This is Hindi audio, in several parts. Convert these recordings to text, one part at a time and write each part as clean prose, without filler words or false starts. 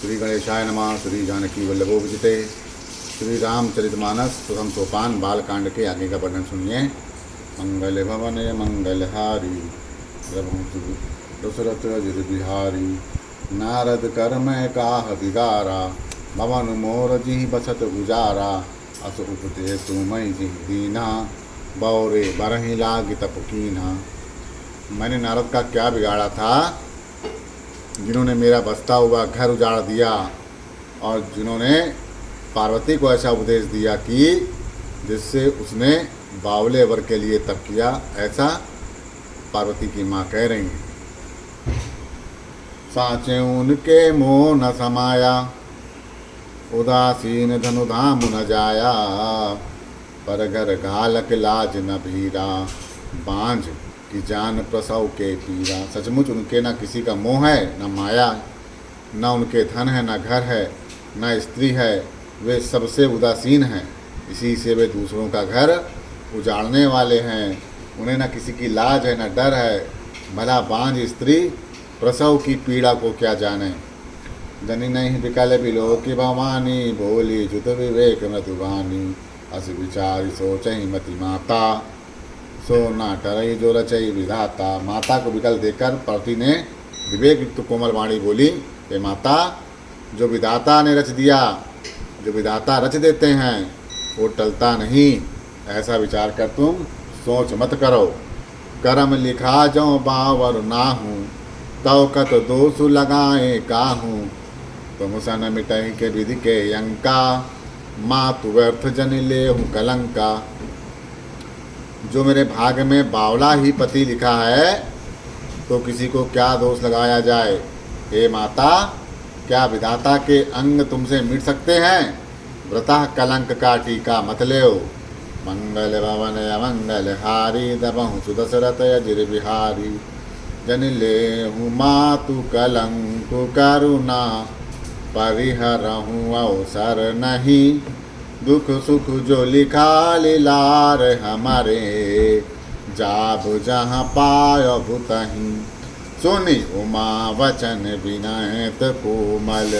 श्री गणेशाय नमः। श्री जानकी वल्लभो विजिते। श्री रामचरितमानस प्रथम सोपान बालकांड के आगे का वर्णन सुनिए। मंगल भवन मंगलहारी दशरथ अजिर बिहारी। नारद कर मैं काह बिगारा भवन मोर जी बसत गुजारा। अस उपते तुमई जी दीना बौरे बरही लाग तपकीना। मैंने नारद का क्या बिगाड़ा था जिन्होंने मेरा बसता हुआ घर उजाड़ दिया और जिन्होंने पार्वती को ऐसा उपदेश दिया कि जिससे उसने बावले वर के लिए तप किया। ऐसा पार्वती की माँ कह रही हैं। साचे उनके मोह न समाया उदासीन धनुधाम न जाया। पर घर घालक लाज न भीरा बांझ कि जान प्रसव के पीरा। सचमुच उनके न किसी का मोह है न माया, न उनके धन है न घर है न स्त्री है। वे सबसे उदासीन हैं, इसी से वे दूसरों का घर उजाड़ने वाले हैं। उन्हें न किसी की लाज है न डर है। भला बांझ स्त्री प्रसव की पीड़ा को क्या जाने। जनी नहीं विकल बिलो की भवानी बोली जुत विवेक मृदुवानी। अस विचारी सोचही मति माता सो ना टरई जो रचई विधाता। माता को विकल देकर पार्वती ने विवेक युक्त कोमल वाणी बोली, हे माता, जो विधाता ने रच दिया, जो विधाता रच देते हैं वो टलता नहीं। ऐसा विचार कर तुम सोच मत करो। कर्म लिखा जो बावर ना हूँ तव कत दोष लगाए काहूँ। तुम सन मिटही के विधि के यंका मातु व्यर्थ जन ले हूँ कलंका। जो मेरे भाग में बावला ही पति लिखा है तो किसी को क्या दोष लगाया जाए। हे माता, क्या विधाता के अंग तुमसे मिट सकते हैं। व्रतः कलंक का टीका मत लेओ। मंगल भवन अमंगल हारी दबहु सुदशरथ अजिर बिहारी। जन ले हूँ मातु कलंक करुणा परिहरहूँ अवसर नहीं। दुख सुख जो लिखा लीलार हमारे जाब जहाँ पाय भूतहीं। सुनि उमा वचन विनयत कोमल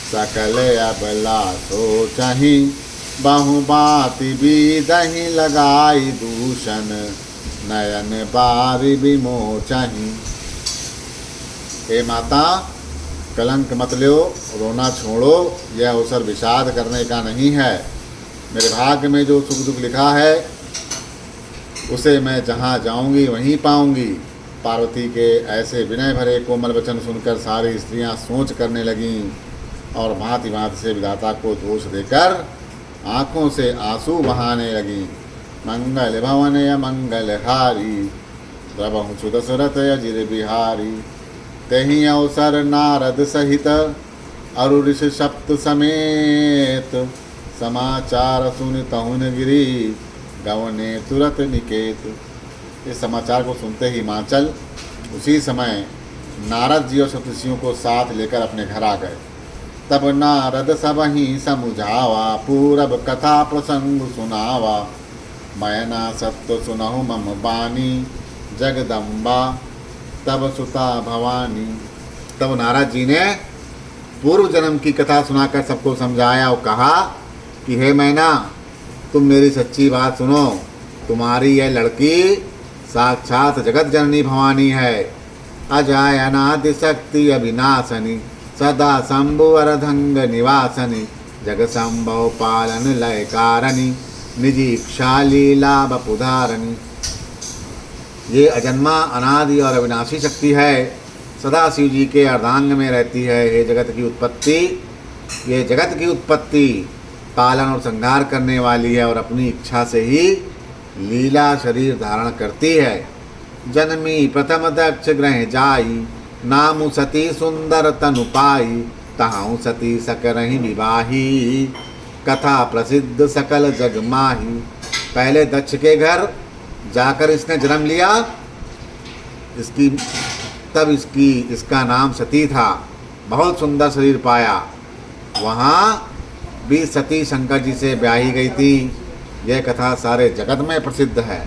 सकल अबला सोचहि। बहु बाति बीदहि लगाई दूषण नयन बारि विमोचहि। हे माता, कलंक मत लो, रोना छोड़ो। यह अवसर विषाद करने का नहीं है। मेरे भाग्य में जो सुख दुख लिखा है उसे मैं जहाँ जाऊंगी वहीं पाऊंगी। पार्वती के ऐसे विनय भरे कोमल वचन सुनकर सारी स्त्रियां सोच करने लगीं और भांति भांति से विधाता को दोष देकर आँखों से आंसू बहाने लगीं। मंगल भवन मंगल हारी द्रवहु सुदशरथ अजिर बिहारी। तेहि अवसर नारद सहित अरु ऋषि सप्त समेत। समाचार सुन तहुन गिरी गवने तुरत निकेत। इस समाचार को सुनते ही हिमाचल उसी समय नारद जी और सप्तऋषियों को साथ लेकर अपने घर आ गए। तब नारद सब ही समुझावा पूरब कथा प्रसंग सुनावा। मयना सत्य सुनहु मम बानी जगदम्बा तब सुता भवानी। तब नारद जी ने पूर्व जन्म की कथा सुनाकर सबको समझाया और कहा कि हे मैना, तुम मेरी सच्ची बात सुनो। तुम्हारी यह लड़की साक्षात जगत जननी भवानी है। अजाय अनादि शक्ति अविनाशनी सदा शंभु अर्धंग निवासनी। जग संभव पालन लय कारणि निजी इच्छा लीला बपुधारणी। ये अजन्मा अनादि और अविनाशी शक्ति है, सदा शिव जी के अर्धांग में रहती है। ये जगत की उत्पत्ति, ये जगत की उत्पत्ति पालन और संहार करने वाली है और अपनी इच्छा से ही लीला शरीर धारण करती है। जन्मी प्रथम दक्ष ग्रह जाई नामु सती सुंदर तनु पाई। तहाऊ सती सकरहि विवाही कथा प्रसिद्ध सकल जग माही। पहले दक्ष के घर जाकर इसने जन्म लिया। इसका नाम सती था। बहुत सुंदर शरीर पाया। वहाँ भी सती शंकर जी से ब्याही गई थी। यह कथा सारे जगत में प्रसिद्ध है।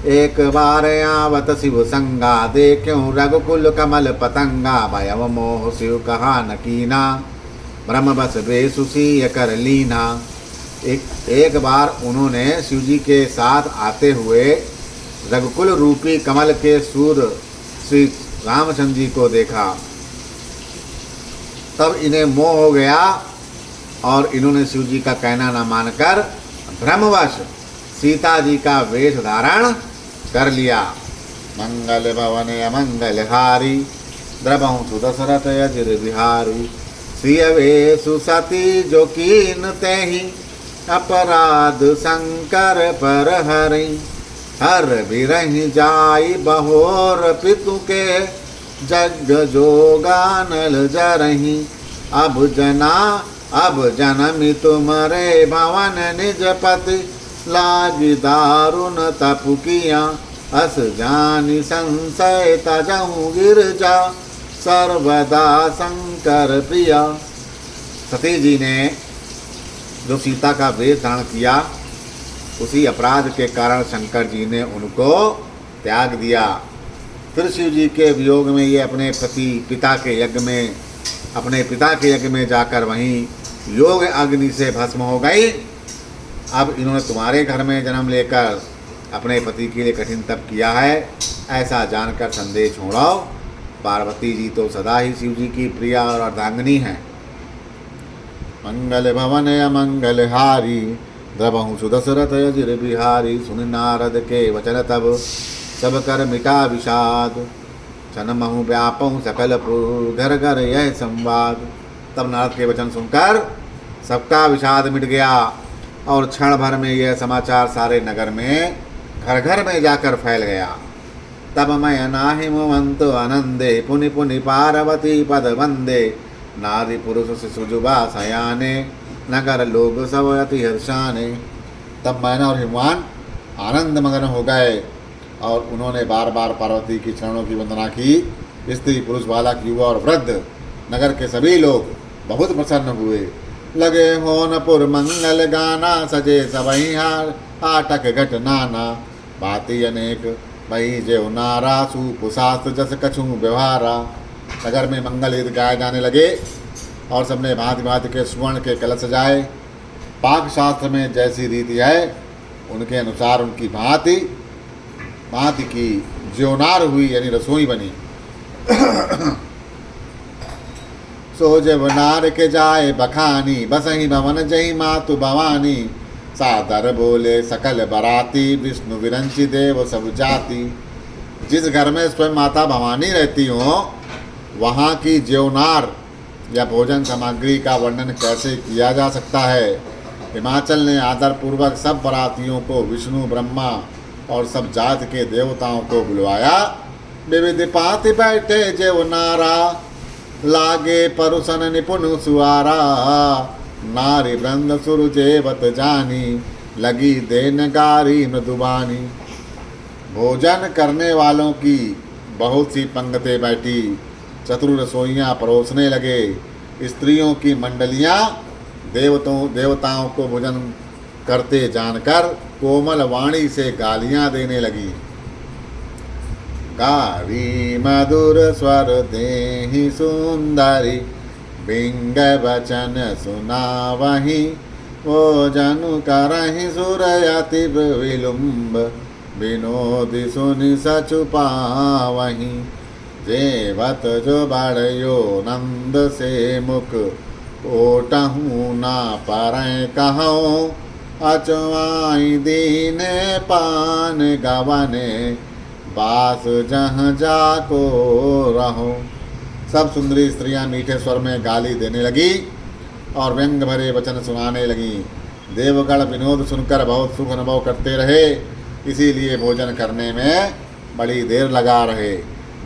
एक बार आवत शिव संगा, देखूं रघुकुल कमल पतंगा। भयव मोह शिव कहा न कीना, ब्रह्म बस बेसुसी कर लीना। एक बार उन्होंने शिव जी के साथ आते हुए रघुकुल रूपी कमल के सूर श्री रामचंद्र जी को देखा। तब इन्हें मोह हो गया और इन्होंने शिव जी का कहना न मानकर भ्रमवश सीता जी का वेश धारण कर लिया। मंगल भवन अमंगल हारी, द्रवहु सुदशरथ अजिर बिहारी। सियवे सुसती जो कीन तेहि, अपराध शंकर पर हरि। हर बिरहि जाई बहोर पितु के, जग जोगानल जरहि। अब जनमि तुमरे भवन निज पति, लागी दारुण तपु किया। अस जानि संशय तजहु गिरजा, सर्वदा शंकर प्रिया। सती जी ने जो सीता का वेश धारण किया, उसी अपराध के कारण शंकर जी ने उनको त्याग दिया। फिर शिव जी के वियोग में ये अपने पिता के यज्ञ में जाकर वहीं योग अग्नि से भस्म हो गई। अब इन्होंने तुम्हारे घर में जन्म लेकर अपने पति के लिए कठिन तप किया है, ऐसा जानकर संदेश छोड़ो। पार्वती जी तो सदा ही शिव जी की प्रिया और अर्धांगिनी हैं। मंगल भवन अमंगल हारी, द्रवहु सुदशरथ अजिर बिहारी। सुन नारद के वचन तब, सब कर मिटा विषाद। जन्महु व्यापहु सकलपुर, घर घर यह संवाद। तब नारद के वचन सुनकर सबका विषाद मिट गया और क्षण भर में यह समाचार सारे नगर में घर घर में जाकर फैल गया। तब मैं नाहि मुवंत आनंदे, पुनि पुनि पार्वती पद वंदे। नारी पुरुष शिशुजुबा सयाने, नगर लोग सब अति हर्षाने। तब मैना और हिमवान आनंद मग्न हो गए और उन्होंने बार बार पार्वती की चरणों की वंदना की। स्त्री पुरुष बालक युवा और वृद्ध नगर के सभी लोग बहुत प्रसन्न हुए। लगे होनपुर मंगल गाना, सजे सबहि हार आटक घट नाना। बाती अनेक भई जेव नारा, सूप शास्त्र जस कछु व्यवहारा। नगर में मंगल गीत गाए जाने लगे और सबने भांति भांति के स्वर्ण के कलश सजाए। पाक शास्त्र में जैसी रीति है उनके अनुसार उनकी भांति भांति की ज्योनार हुई, यानी रसोई बनी। सो जब नार के जाए बखानी, बसही भवन जही मातु भवानी। सादर बोले सकल बराती, विष्णु विरंची देव सब जाति। जिस घर में स्वयं माता भवानी रहती हो, वहाँ की ज्योनार या भोजन सामग्री का वर्णन कैसे किया जा सकता है। हिमाचल ने आदर पूर्वक सब बरातियों को, विष्णु ब्रह्मा और सब जाति के देवताओं को बुलवाया। विविध पाति बैठे ज्योनारा, लागे परुषन निपुण सुआरा। नारी वृंद सुरजेवत जानी, लगी देन गारी मृदुबानी। भोजन करने वालों की बहुत सी पंक्तियाँ बैठी, चतुर रसोइयाँ परोसने लगे। स्त्रियों की मंडलियाँ देवताओं को भोजन करते जानकर कोमल वाणी से गालियाँ देने लगी। गारी मधुर स्वर देहि सुंदरी, बिंग वचन सुनावहि। वो जनु करहि सुरयति विलुम्ब, विनोदि सुनि सचु पावहि। जेवत जो बड़यो नंद से मुख, ओटहूँ ना परय कहूँ। अचवाई दीने पान गवने, बास जहाँ जाको रहो। सब सुंदरी स्त्रियां मीठे स्वर में गाली देने लगी और व्यंग भरे वचन सुनाने लगी। देवगण विनोद सुनकर बहुत सुख अनुभव करते रहे, इसीलिए भोजन करने में बड़ी देर लगा रहे।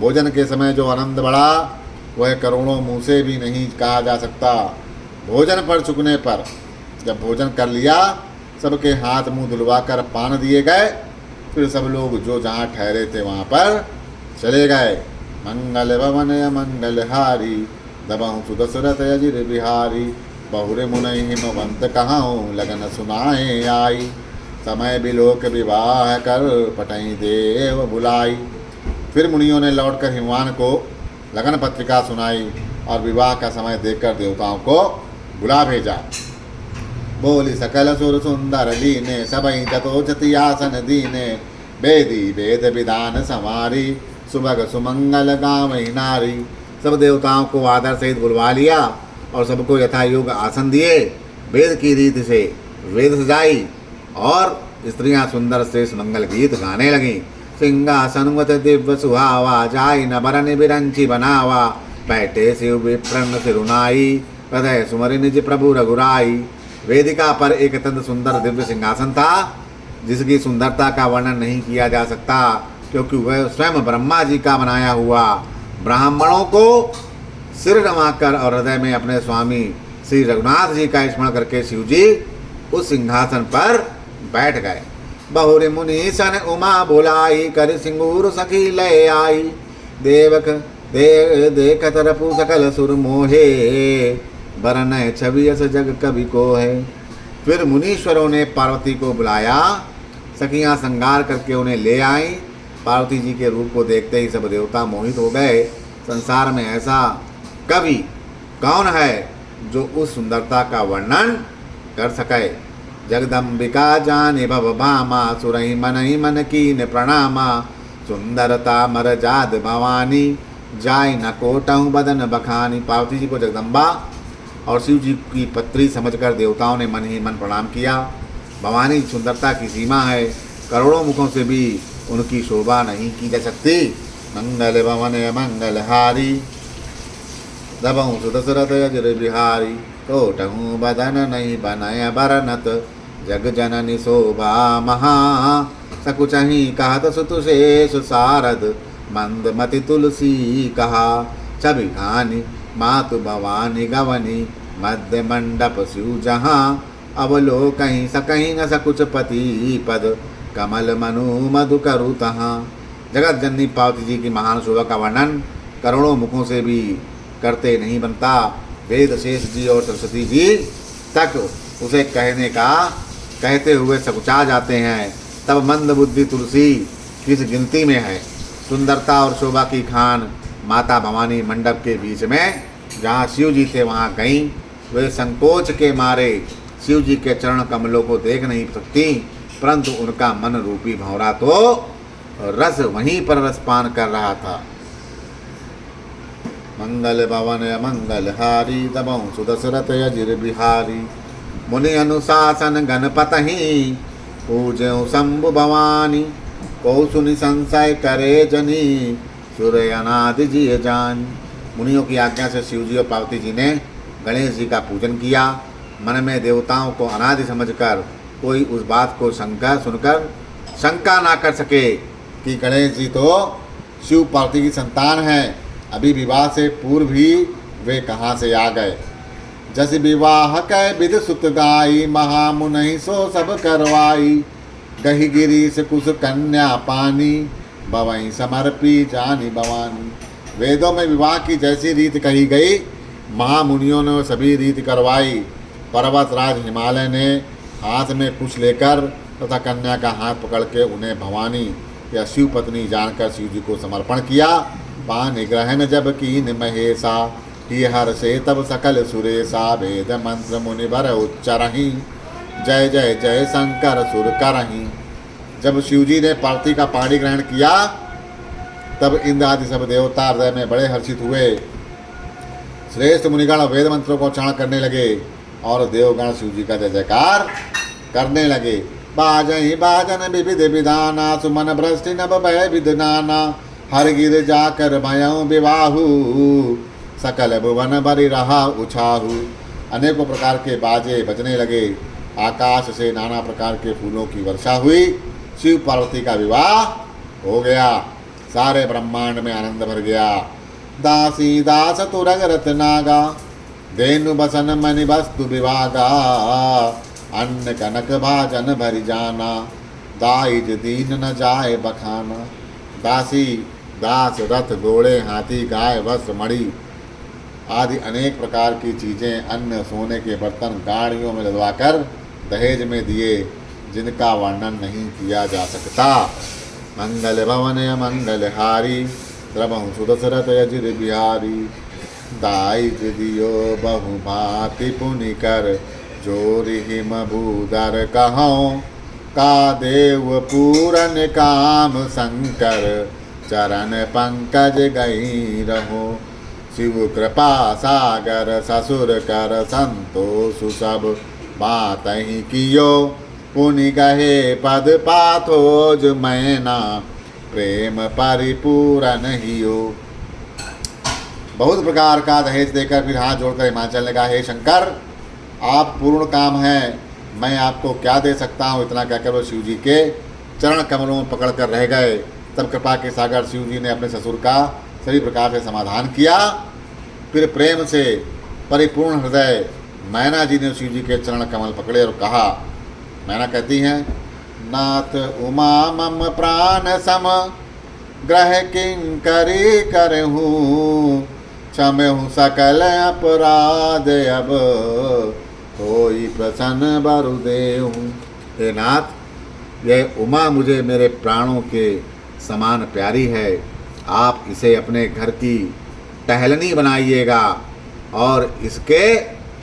भोजन के समय जो आनंद बढ़ा वह करोड़ों मुँह से भी नहीं कहा जा सकता। भोजन पर चुकने पर जब भोजन कर लिया, सबके हाथ मुंह धुलवाकर पान दिए गए। फिर सब लोग जो जहाँ ठहरे थे वहाँ पर चले गए। मंगल भवन मंगल हारी, दबहु सुदशरथ अजिर बिहारी। बहुरे मुनि हिमवंत कहाऊँ, लगन सुनाए आई। समय बिलोक विवाह कर पटई देव बुलाई। फिर मुनियों ने लौटकर हिमवान को लगन पत्रिका सुनाई और विवाह का समय देखकर देवताओं को बुला भेजा। बोली सकल सुर सुंदर लीने सबई तथोचति आसन दीने वेदी वेद विधान समारी सुभग सुमंगल गावई नारी। सब देवताओं को आदर सहित बुलवा लिया और सबको यथा योग आसन दिए। वेद की रीति से वेद सजाई और स्त्रियां सुंदर श्रेष्ठ मंगल गीत गाने लगीं। सिंहासनुवत दिव्य सुहावा जाई न बरन बिरंची बनावा बैठे शिव विप्रन सिरुनाई हृदय सुमरि निज प्रभु रघुराई। वेदिका पर एक अत्यंत सुंदर दिव्य सिंहासन था जिसकी सुंदरता का वर्णन नहीं किया जा सकता क्योंकि वह स्वयं ब्रह्मा जी का बनाया हुआ। ब्राह्मणों को सिर नवाकर और हृदय में अपने स्वामी श्री रघुनाथ जी का स्मरण करके शिव जी उस सिंहासन पर बैठ गए। बहुरे मुनि सन उमा बुलाई कर सिंगूर सखी लय आई देवक देखत रपु सकल सुर मोहे बरन छवि अस जग कवि को है। फिर मुनीश्वरों ने पार्वती को बुलाया। सखियां श्रृंगार करके उन्हें ले आई। पार्वती जी के रूप को देखते ही सब देवता मोहित हो गए। संसार में ऐसा कवि कौन है जो उस सुंदरता का वर्णन कर सके। जगदम्बिका जाने भव भामा सुरही मनहि मन कीन प्रणामा सुंदरता मर जाद भवानी जाय न कोटहु बदन बखानी। पार्वती जी को जगदम्बा और शिव जी की पत्री समझकर देवताओं ने मन ही मन प्रणाम किया। भवानी सुंदरता की सीमा है, करोड़ों मुखों से भी उनकी शोभा नहीं की जा सकती। मंगल भवन मंगल हारी दबहु सुदशरथ अजर बिहारी कोटहु बदन नहीं बनय बरनत जग जननी शोभा महा सकुचहि कहत सुतु शेष सारद मंद मति तुलसी कहा छवि खानी मातु भवानी गवनी मध्य मंडप शिव जहाँ अवलोकहीं सकहीं न सकुच पति पद कमल मनु मधु करु तहाँ। जगत जननी पार्वती जी की महान शोभा का वर्णन करोड़ों मुखों से भी करते नहीं बनता। वेद शेष जी और सरस्वती जी तक उसे कहते हुए सकुचा जाते हैं। तब मंद बुद्धि तुलसी किस गिनती में है। सुंदरता और शोभा की खान माता भवानी मंडप के बीच में जहाँ शिव जी थे वहाँ गईं। वे संकोच के मारे शिव जी के चरण कमलों को देख नहीं सकती, परंतु उनका मन रूपी भंवरा तो रस वहीं पर रसपान कर रहा था। मंगल भवन मंगल हारी दबहु सुदशरथ अजिर बिहारी मुनि अनुशासन गणपतहि पूज्यौ शंभु भवानी को सुनि संशय करे जनी सूर्य अनादि जी जान। मुनियों की आज्ञा से शिव जी और पार्वती जी ने गणेश जी का पूजन किया। मन में देवताओं को अनादि समझकर कोई उस बात को सुनकर शंका ना कर सके कि गणेश जी तो शिव पार्वती की संतान हैं। अभी विवाह से पूर्व ही वे कहाँ से आ गए। जस विवाह कै विध सुत गाई महामुनि सो सब करवाई गही गिरीश कुश कन्या पानी बवई समर्पी जानी भवानी। वेदों में विवाह की जैसी रीत कही गई महामुनियों ने सभी रीत करवाई। पर्वतराज हिमालय ने हाथ में कुश लेकर तथा कन्या का हाथ पकड़ के उन्हें भवानी या शिव पत्नी जानकर शिव जी को समर्पण किया। पान ग्रहण जब कीन महेशा ही हर से तब सकल सुरेशा वेद मंत्र मुनि भर उच्चरहि जय जय जय शंकर सुर करहि। जब शिव जी ने पार्वती का पाणी ग्रहण किया तब इंद्र आदि सब देवता हृदय में बड़े हर्षित हुए। श्रेष्ठ मुनिगण वेद मंत्रों को उच्चारण करने लगे और देवगण शिव जी का जय जयकार करने लगे। बाजहि बाजन विविध विधाना सुमन भ्रष्टि नभ भय विध नाना हर गिर जाकर भयं विवाहु सकल भुवन भरि रहा उछाहु। अनेकों प्रकार के बाजे बजने लगे। आकाश से नाना प्रकार के फूलों की वर्षा हुई। शिव पार्वती का विवाह हो गया। सारे ब्रह्मांड में आनंद भर गया। दासी दास तुरग रत्नागा धेनु बसन मणि वस्तु विभागा अन्न कनक भाजन भरि जाना दाइज दीन न जाए बखाना। दासी दास रथ घोड़े हाथी गाय वस्त्र मणि आदि अनेक प्रकार की चीज़ें अन्न सोने के बर्तन गाड़ियों में लदवाकर दहेज में दिए। जिनका वर्णन नहीं किया जा सकता। मंगल भवन मंगल हारी, द्रवहु सुदशरथ अजिर बिहारी। दाई दियो बहु भांति पुनि कर, जोरि हिम भूधर कहूँ। का देव पूरन काम शंकर, चरण पंकज गई रहो। शिव कृपा सागर ससुर कर, संतोष सब बात ही कियो। पुनि गहे पद पाथोज मैना, प्रेम परिपूरन हियो। बहुत प्रकार का दहेज देकर फिर हाथ जोड़कर हिमाचल ने कहा, हे शंकर, आप पूर्ण काम हैं, मैं आपको क्या दे सकता हूँ। इतना कहकर वो शिव जी के चरण कमलों में पकड़ कर रह गए। तब कृपा के सागर शिव जी ने अपने ससुर का सभी प्रकार से समाधान किया। फिर प्रेम से परिपूर्ण हृदय मैना जी ने शिव जी के चरण कमल पकड़े और कहा, मैना कहती हैं, नाथ उमा मम प्राण सम, ग्रह किंकरी करहूँ। क्षमहु सकल अपराध, अब होई प्रसन्न बरुदेहु। हे नाथ, यह उमा मुझे मेरे प्राणों के समान प्यारी है। आप इसे अपने घर की टहलनी बनाइएगा और इसके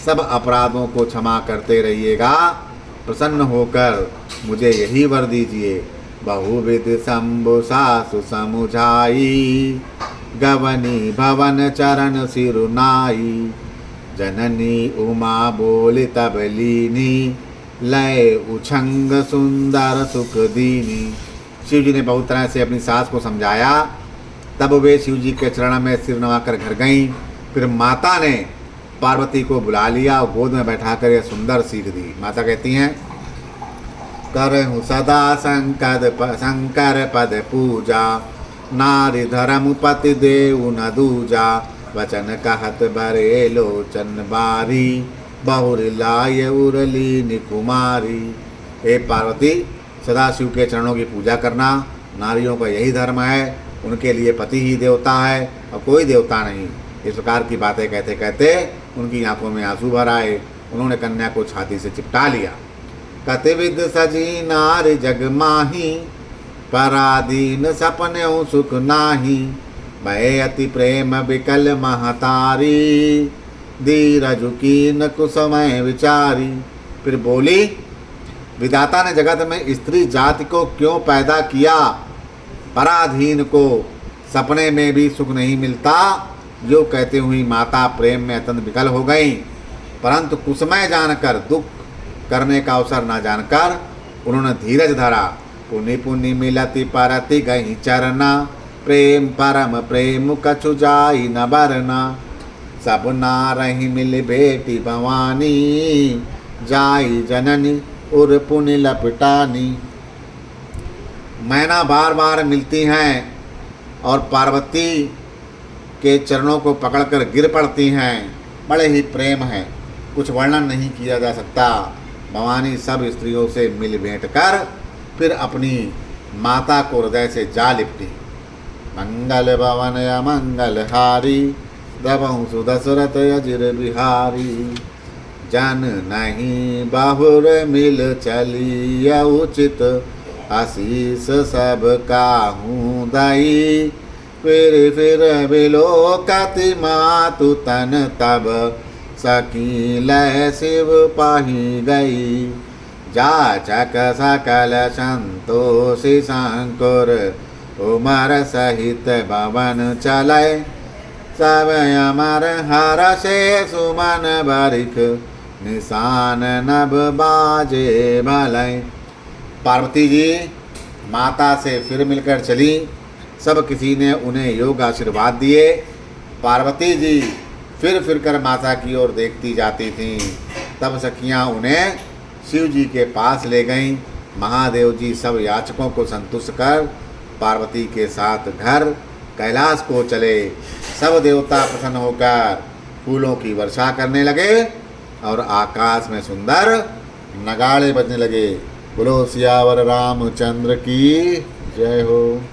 सब अपराधों को क्षमा करते रहिएगा। प्रसन्न होकर मुझे यही वर दीजिए। बहुविध शंभु सासु समुझाई, गवनी भवन चरण सिरुनाई। जननी उमा बोली तब लीनी, लय उछंग सुंदर सुख दीनी। शिव जी ने बहुत तरह से अपनी सास को समझाया। तब वे शिव जी के चरण में सिर नवाकर घर गईं। फिर माता ने पार्वती को बुला लिया और गोद में बैठाकर यह सुंदर सीख दी। माता कहती हैं, करहु सदा शंकर पद पूजा, नारी धर्म पति देव न दूजा। वचन कहत बरे लोचन बारी, बहुर लाय उरली निकुमारी। हे पार्वती, सदा शिव के चरणों की पूजा करना नारियों का यही धर्म है। उनके लिए पति ही देवता है और कोई देवता नहीं। इस प्रकार की बातें कहते कहते उनकी आंखों में आंसू भर आए। उन्होंने कन्या को छाती से चिपटा लिया। कतिविद सजी नारी जग माही, पराधीन सपने सुख नाही। भय अति प्रेम विकल महतारी, धीरज कीन कुसमय विचारी। फिर बोली, विधाता ने जगत में स्त्री जाति को क्यों पैदा किया। पराधीन को सपने में भी सुख नहीं मिलता। जो कहते हुई माता प्रेम में अत्यंत विकल हो गई। परंतु कुसमय जानकर, दुख करने का अवसर न जानकर उन्होंने धीरज धरा। पुनि पुनि मिलति परति गई चरना, प्रेम परम प्रेम कछु जाई न बरना। सब नारही मिल बेटी भवानी, जाई जननी उर पुनि लपटानी। मैना बार बार मिलती हैं और पार्वती के चरणों को पकड़कर गिर पड़ती हैं। बड़े ही प्रेम है, कुछ वर्णन नहीं किया जा सकता। भवानी सब स्त्रियों से मिल भेंट कर फिर अपनी माता को हृदय से जा लिपटी। मंगल भवन अमंगल हारी, दबहु सुदशरथ अजिर बिहारी। जन नहीं बहुर मिल चली, उचित आशीष सब काहू दई। फिर बिलोकति मातु तन, तब सकी लय शिव पाही गई। जाचक सकल संतोषी शंकर, उमर सहित भवन चलय। सब अमर हर से सुमन बरिख, निशान नभ बाजे भलय। पार्वती जी माता से फिर मिलकर चली। सब किसी ने उन्हें योग आशीर्वाद दिए। पार्वती जी फिर कर माता की ओर देखती जाती थीं। तब सखियां उन्हें शिव जी के पास ले गईं। महादेव जी सब याचकों को संतुष्ट कर पार्वती के साथ घर कैलाश को चले। सब देवता प्रसन्न होकर फूलों की वर्षा करने लगे और आकाश में सुंदर नगाड़े बजने लगे। बोलो सियावर रामचंद्र की जय हो।